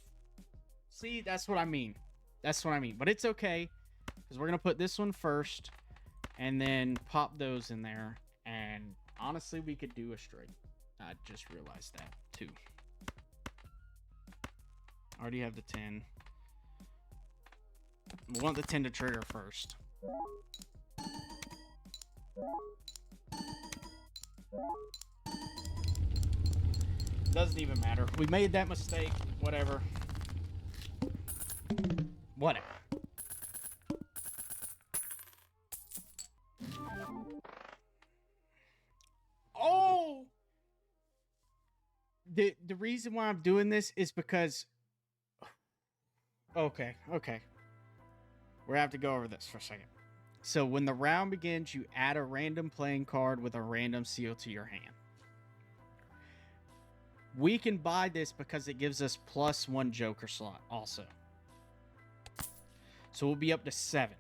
See, that's what I mean. That's what I mean. But it's okay, because we're going to put this one first, and then pop those in there. And honestly, we could do a straight. I just realized that, too. Already have the 10. We want the 10 to trigger first. Doesn't even matter. We made that mistake. Whatever. Whatever. Oh! The reason why I'm doing this is because... Okay. We're going to have to go over this for a second. So when the round begins, you add a random playing card with a random seal to your hand. We can buy this because it gives us +1 Joker slot also. So we'll be up to 7.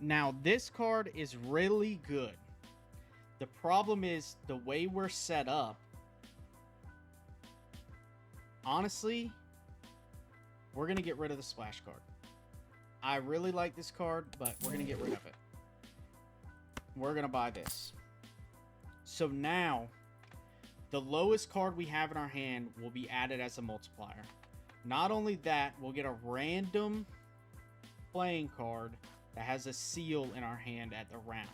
Now, this card is really good. The problem is the way we're set up. Honestly, we're going to get rid of the splash card. I really like this card, but we're going to get rid of it. We're going to buy this. So now, the lowest card we have in our hand will be added as a multiplier. Not only that, we'll get a random playing card that has a seal in our hand at the round.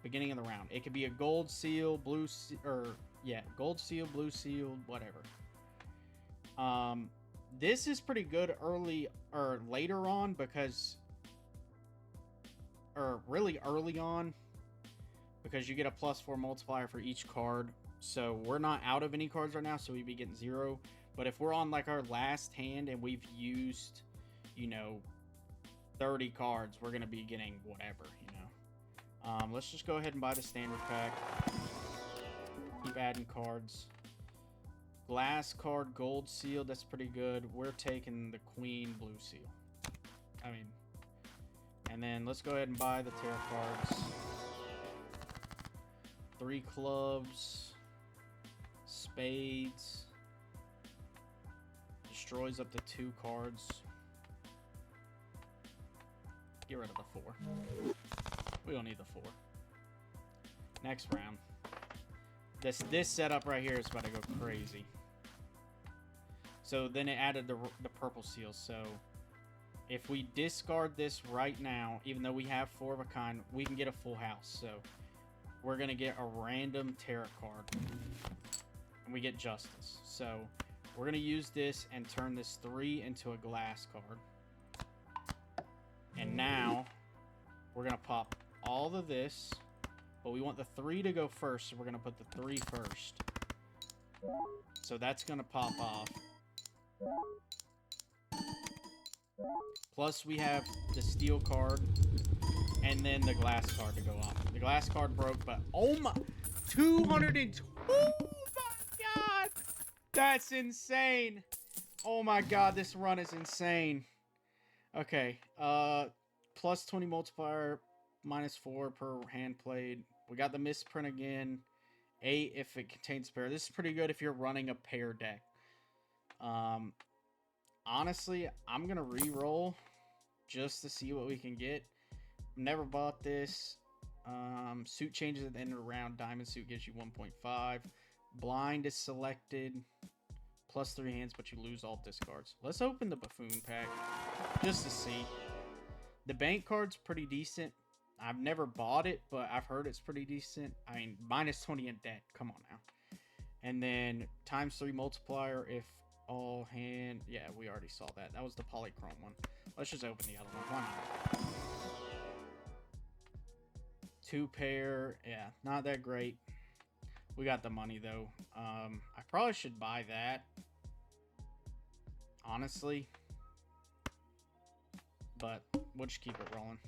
Beginning of the round. It could be a gold seal, blue seal, gold seal, blue seal, whatever. This is pretty good early or later on because, or really early on, because you get a +4 multiplier for each card. So we're not out of any cards right now, so we'd be getting 0. But if we're on like our last hand and we've used, 30 cards, we're going to be getting whatever, Let's just go ahead and buy the standard pack. Keep adding cards. Glass card, gold seal, that's pretty good. We're taking the queen, blue seal. And then let's go ahead and buy the tarot cards. 3 clubs. Spades. Destroys up to 2 cards. Get rid of the 4. We don't need the 4. Next round. This setup right here is about to go crazy. So then it added the purple seal. So if we discard this right now, even though we have 4 of a kind, we can get a full house. So we're going to get a random tarot card. And we get justice. So we're going to use this and turn this 3 into a glass card. And now we're going to pop all of this. But we want the 3 to go first, so we're going to put the 3 first. So that's going to pop off. Plus we have the steel card and then the glass card to go off. The glass card broke, but oh my, 202, oh my god, that's insane. Oh my god, this run is insane. Okay, plus 20 multiplier, -4 per hand played. We got the misprint again. 8 if it contains pair. This is pretty good if you're running a pair deck. Honestly, I'm gonna re-roll just to see what we can get. Never bought this. Suit changes at the end of the round. Diamond suit gives you 1.5. Blind is selected. +3 hands, but you lose all discards. Let's open the buffoon pack just to see. The bank card's pretty decent. I've never bought it, but I've heard it's pretty decent. I mean, -20 in debt. Come on now. And then ×3 multiplier if all hand. Yeah, we already saw that. That was the polychrome one. Let's just open the other one. Why not? 2 pair. Yeah, not that great. We got the money though. I probably should buy that. Honestly. But we'll just keep it rolling.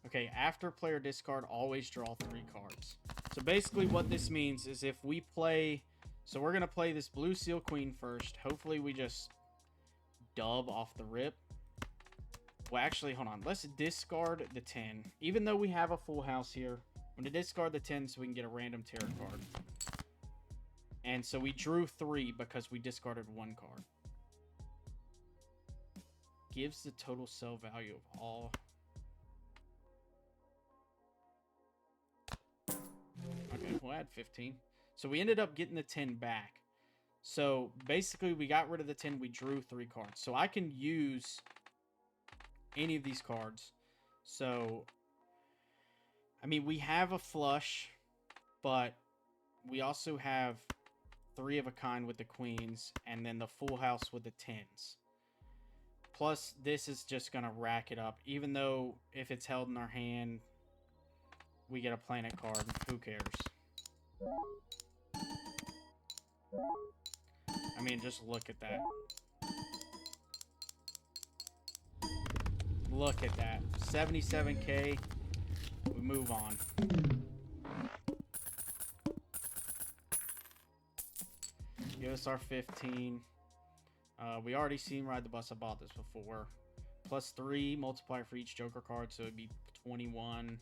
Okay, after player discard, always draw 3 cards. So basically what this means is if we play... So we're going to play this blue seal queen first. Hopefully we just dub off the rip. Well, actually, hold on. Let's discard the 10. Even though we have a full house here, I'm going to discard the 10 so we can get a random tarot card. And so we drew 3 because we discarded 1 card. Gives the total sell value of all... Okay, we'll add 15. So we ended up getting the 10 back. So basically, we got rid of the 10. We drew 3 cards. So I can use any of these cards. So, I mean, we have a flush, but we also have 3 of a kind with the queens, and then the full house with the 10s. Plus, this is just going to rack it up. Even though if it's held in our hand, we get a planet card. Who cares? I mean, just look at that. Look at that. 77k. We move on. Give us our 15. We already seen Ride the Bus. I bought this before. Plus 3 multiplier for each Joker card, so it'd be 21.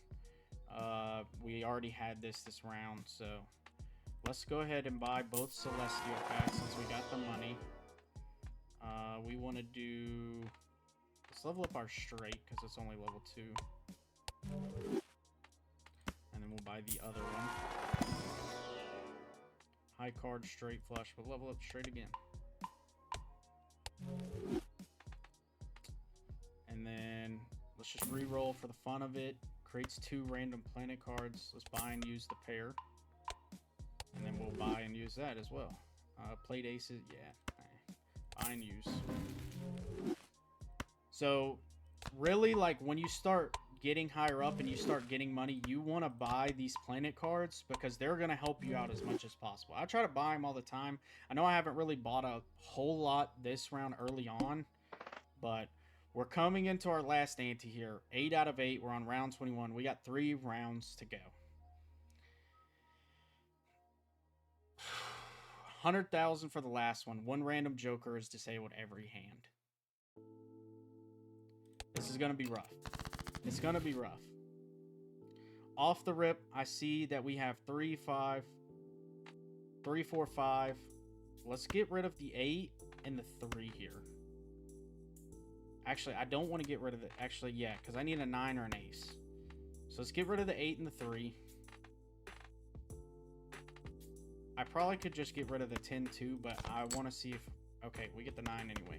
We already had this round, so let's go ahead and buy both Celestial packs since we got the money. We want to do... Let's level up our straight because it's only level 2. And then we'll buy the other one. High card, straight flush. We'll level up straight again. And then let's just re-roll for the fun of it. Creates 2 random planet cards. Let's buy and use the pair. And then we'll buy and use that as well. Played aces, yeah. Buy and use. So, really, like, when you start getting higher up and you start getting money, you want to buy these planet cards because they're going to help you out as much as possible. I try to buy them all the time. I know I haven't really bought a whole lot this round early on, but we're coming into our last ante here. 8 out of 8. We're on round 21. We got 3 rounds to go. 100,000 for the last one. 1 random Joker is disabled every hand. This is going to be rough. It's going to be rough. Off the rip, I see that we have 3, 5, 3, 4, 5. Let's get rid of the 8 and the 3 here. Actually, I don't want to get rid of the... Actually, yeah, because I need a 9 or an ace. So let's get rid of the 8 and the 3. I probably could just get rid of the 10 too, but I want to see if... Okay, we get the 9 anyway.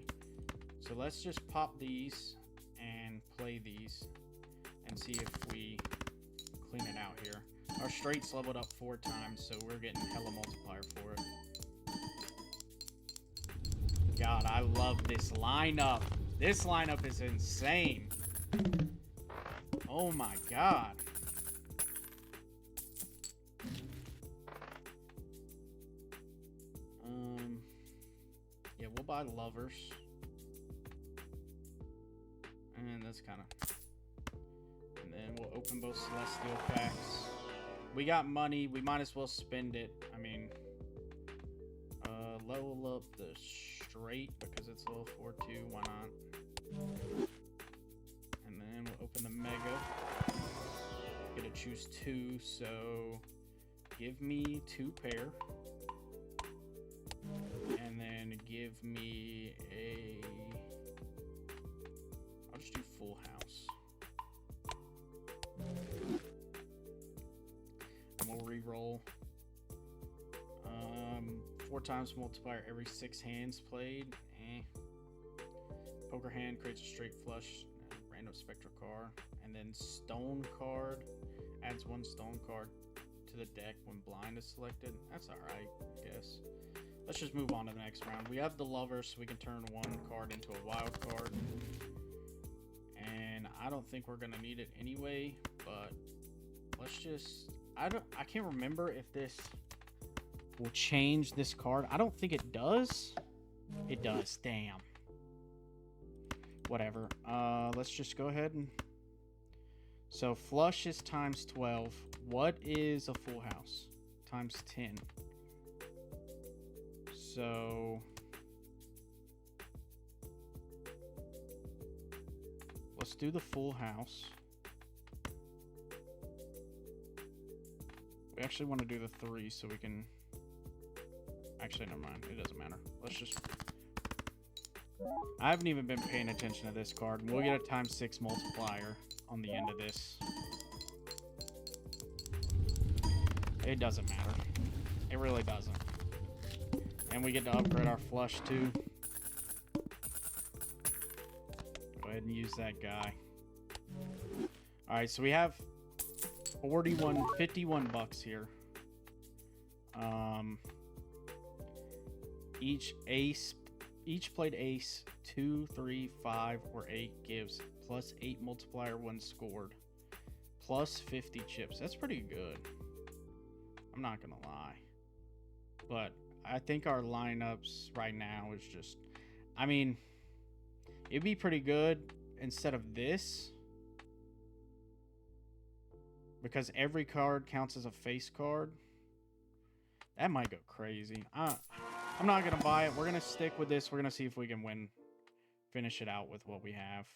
So let's just pop these and play these and see if we clean it out here. Our straight's leveled up 4 times, so we're getting hella multiplier for it. God, I love this lineup. This lineup is insane. Oh my god. Yeah, we'll buy lovers. And that's kind of... And then we'll open both Celestial packs. We got money. We might as well spend it. I mean... level up the straight because it's level 4 too. Why not? And then we'll open the mega. Get to choose 2, so... Give me 2 pair. And then give me a... I'll just do full house. And we'll re-roll. 4 times multiplier every 6 hands played. Poker hand creates a straight flush. Random spectral card. And then stone card. Adds 1 stone card to the deck when blind is selected. That's alright, I guess. Let's just move on to the next round. We have the lovers, so we can turn 1 card into a wild card. And I don't think we're gonna need it anyway, but let's just... I can't remember if this will change this card. I don't think it does. It does. Damn. Whatever. Let's just go ahead and... So flush is times 12. What is a full house? Times 10. So let's do the full house. We actually want to do the 3 so we can... Actually, never mind. It doesn't matter. Let's just... I haven't even been paying attention to this card. We'll get a times 6 multiplier on the end of this. It doesn't matter. It really doesn't. And we get to upgrade our flush too. Go ahead and use that guy. Alright, so we have 51 bucks here. Each played ace 2, 3, 5, or 8 gives plus 8 multiplier when scored. Plus 50 chips. That's pretty good. I'm not gonna lie. But I think our lineups right now is just, I mean, it'd be pretty good instead of this, because every card counts as a face card. That might go crazy. I'm not gonna buy it. We're gonna stick with this. We're gonna see if we can finish it out with what we have.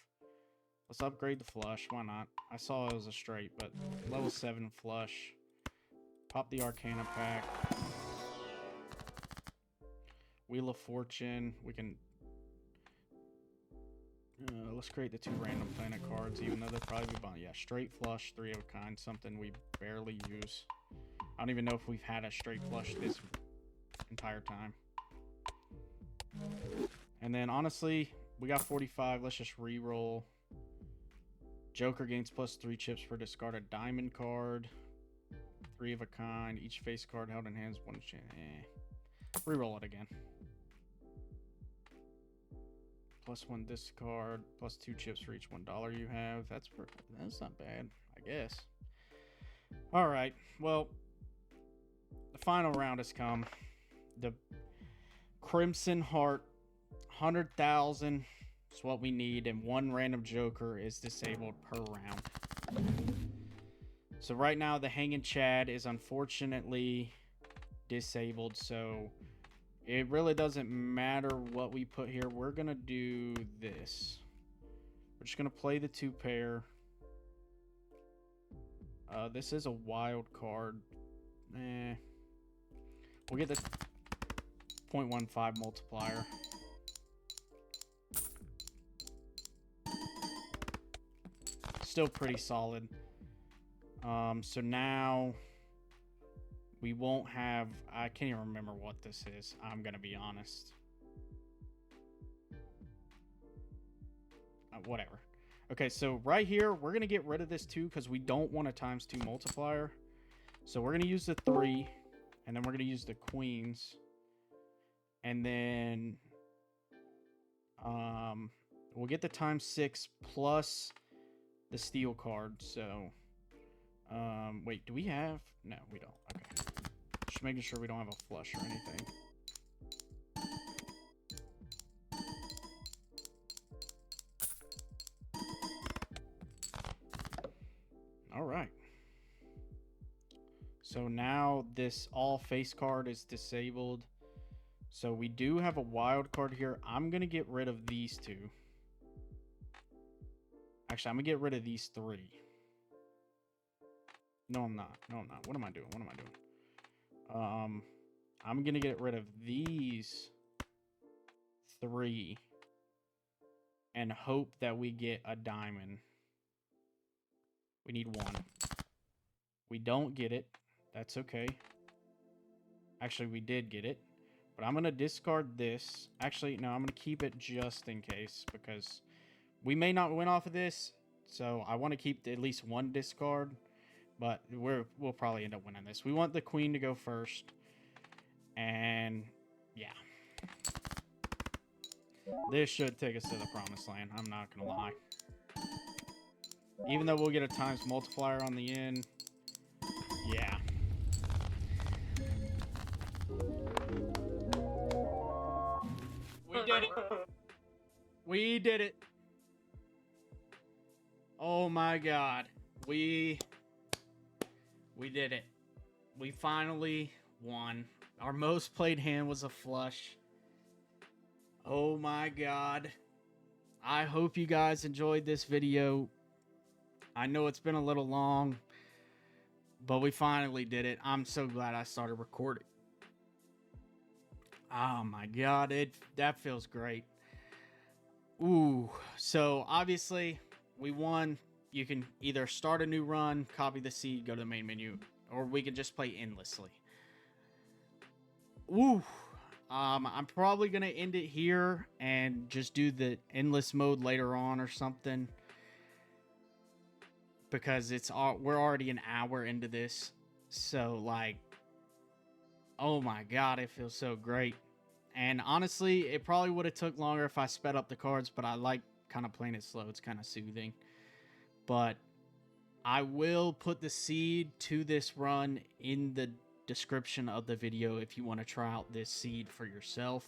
Let's upgrade the flush. Why not? I saw it was a straight, but level 7 flush. Pop the Arcana pack. Wheel of Fortune. We can... let's create the 2 random planet cards, even though they'll probably be bond. Yeah, straight flush, 3 of a kind. Something we barely use. I don't even know if we've had a straight flush this entire time. And then, honestly, we got 45. Let's just re-roll. Joker gains plus 3 chips per discarded diamond card. 3 of a kind. Each face card held in hands 1 chance. Re-roll it again. Plus 1 discard. Plus 2 chips for each $1 you have. That's not bad, I guess. Alright, well, the final round has come. The Crimson Heart, 100,000 is what we need, and 1 random Joker is disabled per round. So right now, the Hanging Chad is unfortunately disabled, so it really doesn't matter what we put here. We're going to do this. We're just going to play the 2 pair. This is a wild card. We'll get the 0.15 multiplier. Still pretty solid. So now we won't have... I can't even remember what this is. I'm going to be honest. Whatever. Okay, so right here, we're going to get rid of this 2 because we don't want a ×2 multiplier. So we're going to use the 3, and then we're going to use the queens. And then we'll get the ×6 plus the steel card. So, wait, do we have... No, we don't. Okay. Just making sure we don't have a flush or anything. All right. So now this all face card is disabled. So we do have a wild card here. I'm going to get rid of these 2. Actually, I'm going to get rid of these 3. No, I'm not. No, I'm not. What am I doing? What am I doing? I'm going to get rid of these 3 and hope that we get a diamond. We need 1. We don't get it. That's okay. Actually, we did get it. But I'm going to discard this. Actually, no, I'm going to keep it just in case, because we may not win off of this. So I want to keep at least 1 discard. But we'll probably end up winning this. We want the queen to go first. And yeah. This should take us to the promised land. I'm not going to lie. Even though we'll get a times multiplier on the end. Yeah. We did it. We did it. Oh my god. We did it. We finally won. Our most played hand was a flush. Oh my god. I hope you guys enjoyed this video. I know it's been a little long, but we finally did it. I'm so glad I started recording. Oh my god, that feels great. Ooh, so obviously we won. You can either start a new run, copy the seed, go to the main menu, or we can just play endlessly. Ooh, I'm probably gonna end it here and just do the endless mode later on or something, because we're already an hour into this. So like, oh my god, it feels so great. And honestly, it probably would have took longer if I sped up the cards, but I like kind of playing it slow. It's kind of soothing. But I will put the seed to this run in the description of the video if you want to try out this seed for yourself.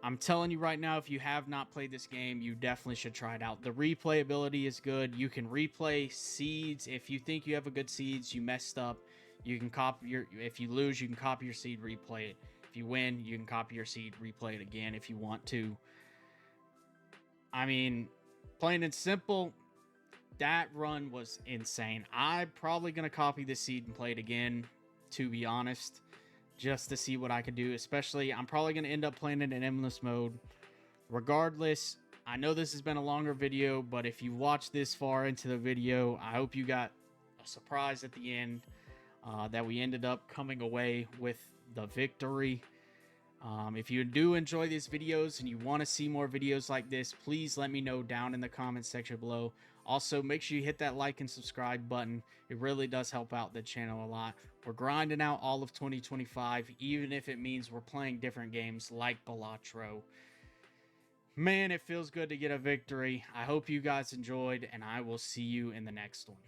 I'm telling you right now, if you have not played this game, you definitely should try it out. The replayability is good. You can replay seeds. If you think you have a good seeds, you messed up, you can copy your, if you lose, you can copy your seed, replay it. If you win, you can copy your seed, replay it again if you want to. I mean, plain and simple, that run was insane. I'm probably going to copy the seed and play it again, to be honest, just to see what I could do. Especially, I'm probably going to end up playing it in endless mode. Regardless, I know this has been a longer video, but if you watched this far into the video, I hope you got a surprise at the end, that we ended up coming away with the victory. If you do enjoy these videos and you want to see more videos like this, please let me know down in the comments section below. Also, make sure you hit that like and subscribe button. It really does help out the channel a lot. We're grinding out all of 2025, even if it means we're playing different games like Balatro. Man, it feels good to get a victory. I hope you guys enjoyed, and I will see you in the next one.